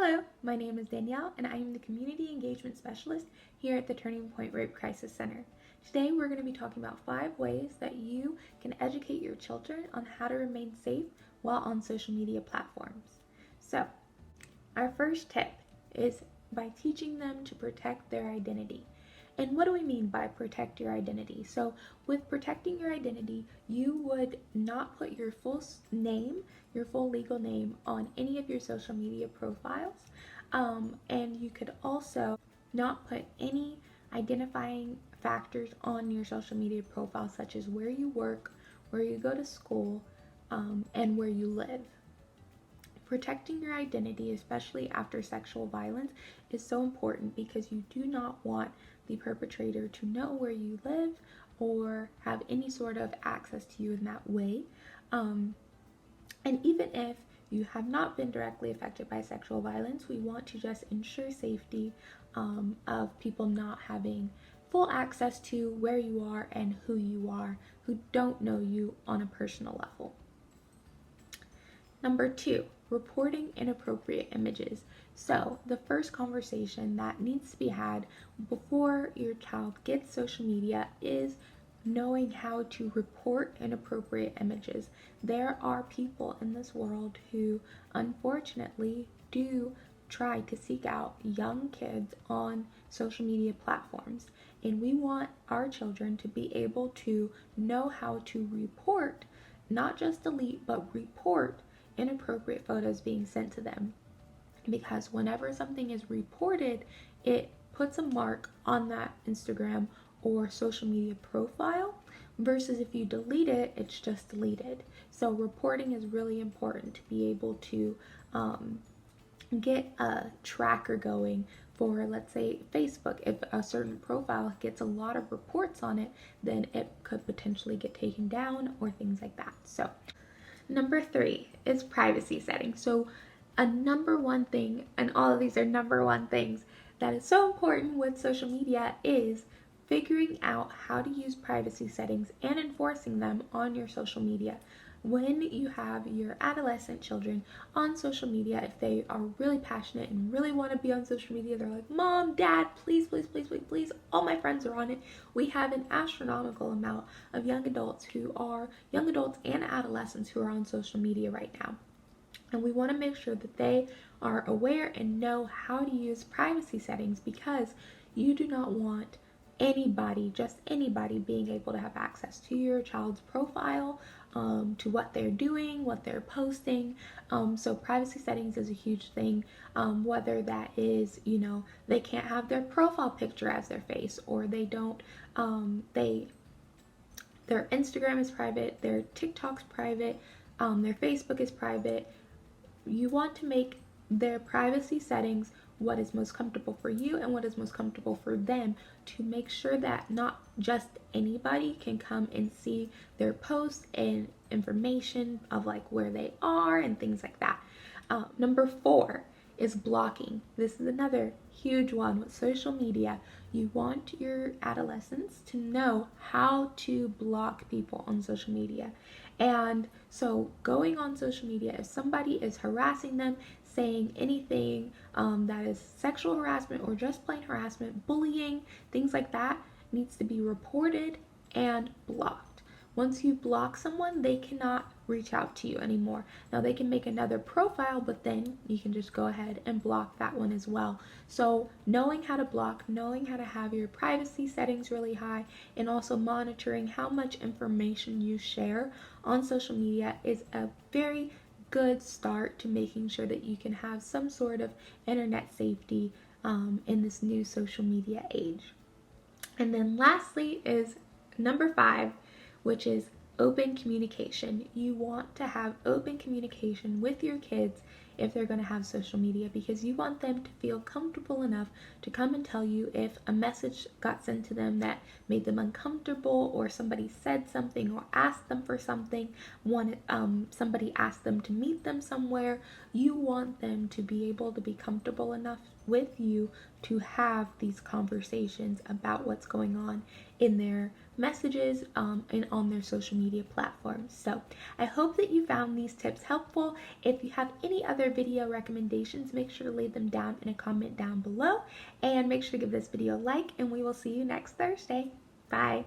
Hello, my name is Danielle and I am the Community Engagement Specialist here at the Turning Point Rape Crisis Center. Today we're going to be talking about 5 ways that you can educate your children on how to remain safe while on social media platforms. So, our first tip is by teaching them to protect their identity. And what do we mean by protect your identity? So with protecting your identity, you would not put your full name, your full legal name on any of your social media profiles. And you could also not put any identifying factors on your social media profile, such as where you work, where you go to school, and where you live. Protecting your identity, especially after sexual violence, is so important because you do not want the perpetrator to know where you live or have any sort of access to you in that way. And even if you have not been directly affected by sexual violence, we want to just ensure safety of people not having full access to where you are and who you are, who don't know you on a personal level. Number 2, reporting inappropriate images. So the first conversation that needs to be had before your child gets social media is knowing how to report inappropriate images. There are people in this world who unfortunately do try to seek out young kids on social media platforms, and we want our children to be able to know how to report, not just delete, but report inappropriate photos being sent to them, because whenever something is reported, it puts a mark on that Instagram or social media profile, versus if you delete it, it's just deleted. So reporting is really important to be able to get a tracker going for, let's say, Facebook. If a certain profile gets a lot of reports on it, then it could potentially get taken down or things like that. So number 3 is privacy settings. So a number one thing, and all of these are number one things, that is so important with social media is figuring out how to use privacy settings and enforcing them on your social media. When you have your adolescent children on social media, if they are really passionate and really want to be on social media, they're like, Mom, Dad, please, please, please, please, please, all my friends are on it. We have an astronomical amount of young adults and adolescents who are on social media right now. And we want to make sure that they are aware and know how to use privacy settings, because you do not want anybody, just anybody, being able to have access to your child's profile, to what they're doing, what they're posting. So privacy settings is a huge thing, whether that is, they can't have their profile picture as their face, or they don't, their Instagram is private, their TikTok's private, their Facebook is private. You want to make their privacy settings what is most comfortable for you and what is most comfortable for them, to make sure that not just anybody can come and see their posts and information of like where they are and things like that. Number 4 is blocking. This is another huge one with social media. You want your adolescents to know how to block people on social media. And so going on social media, if somebody is harassing them, saying anything that is sexual harassment or just plain harassment, bullying, things like that, needs to be reported and blocked. Once you block someone, they cannot reach out to you anymore. Now they can make another profile, but then you can just go ahead and block that one as well. So knowing how to block, knowing how to have your privacy settings really high, and also monitoring how much information you share on social media is a very good start to making sure that you can have some sort of internet safety in this new social media age. And then lastly is number 5, which is open communication. You want to have open communication with your kids if they're going to have social media, because you want them to feel comfortable enough to come and tell you if a message got sent to them that made them uncomfortable, or somebody said something or asked them for something, somebody asked them to meet them somewhere. You want them to be able to be comfortable enough with you to have these conversations about what's going on in their messages and on their social media platforms. So I hope that you found these tips helpful. If you have any other video recommendations, make sure to lay them down in a comment down below, and make sure to give this video a like, and we will see you next Thursday. Bye.